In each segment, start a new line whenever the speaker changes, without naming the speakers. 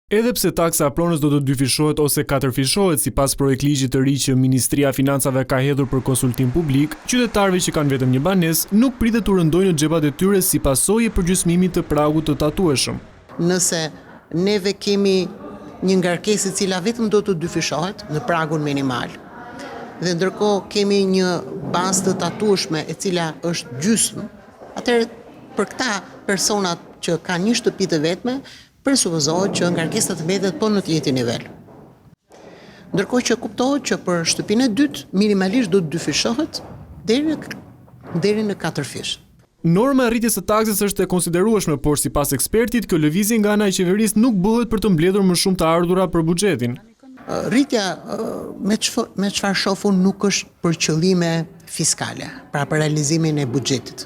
Edhe pse taksa pronës do të dyfishohet ose katërfishohet sipas projektligjit të ri që Ministria e Financave ka hedhur për konsultim publik, qytetarëve që kanë vetëm një banesë nuk pritet të rëndojnë në xhepat e tyre si pasojë e përgjysmimit të pragut të tatueshëm.
Nëse neve kemi një ngarkesë e cila vetëm do të dyfishohet në pragun minimal, dhe ndërkohë kemi një bazë të tatueshme e cila është gjysmë, atëherë për këta personat që kanë një shtëpi të vetme, presupozohet që ngarkesa të mbetet po në të njëjtin nivel. Ndërkohë që kuptohet që për shtëpinë e dytë minimalisht do të dyfishohet deri në 4 fish.
Norma e rritjes së taksës është e konsiderueshme, por sipas ekspertit, kjo lëvizje nga ana e qeverisë nuk bëhet për të mbledhur më shumë të ardhura për buxhetin.
Rritja me çfarë shohun nuk është për qëllime fiskale, pra për realizimin e buxhetit.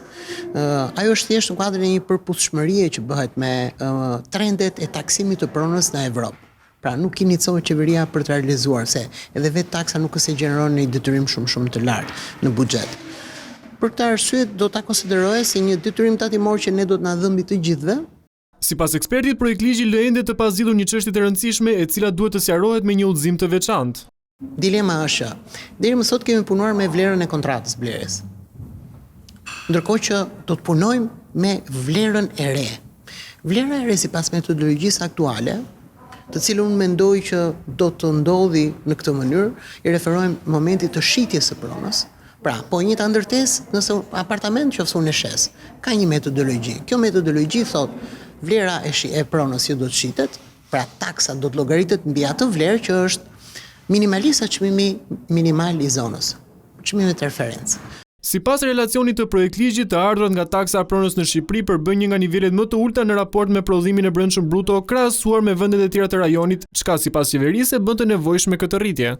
Ajo është thjesht në kuadrin e një përputhshmërie që bëhet me trendet e taksimit të pronës në Evropë. Pra nuk inicohet qeveria për të realizuar, se edhe vetë taksa nuk është se gjeneron një detyrim shumë të lartë në buxhet. Për këtë arsye do ta konsideroje si një detyrim tatimor që ne do të na dhëmbi të gjithëve.
Sipas ekspertit, projektligji lë ende të pazgjidhur një çështje të rëndësishme e cila duhet të sqarohet me një udhëzim të veçantë.
Dilema është, deri më sot kemi punuar me vlerën e kontratës blerjes. Ndërkohë që do të punojmë me vlerën e re. Vlera e re sipas metodologjisë aktuale, të cilën unë mendoj që do të ndodhi në këtë mënyrë, i referohem momentit të shitjes së pronës. Pra, po një të ndërtesë nëse apartament qoftë unë e shes, ka një metodologji. Kjo metodologji thot vlera e pronës që do të shitet, pra taksa do të llogaritet mbi atë vlerë që është minimalisht sa çmimi minimal i zonës, çmimi të referencë.
Sipas relacionit të projektligjit, të ardhurat nga taksa pronës në Shqipëri përbën një nga nivelet më të ulta në raport me prodhimin e brendshëm bruto krahasuar me vendet e tjera të rajonit, çka sipas qeverisë bën të nevojshme këtë rritje.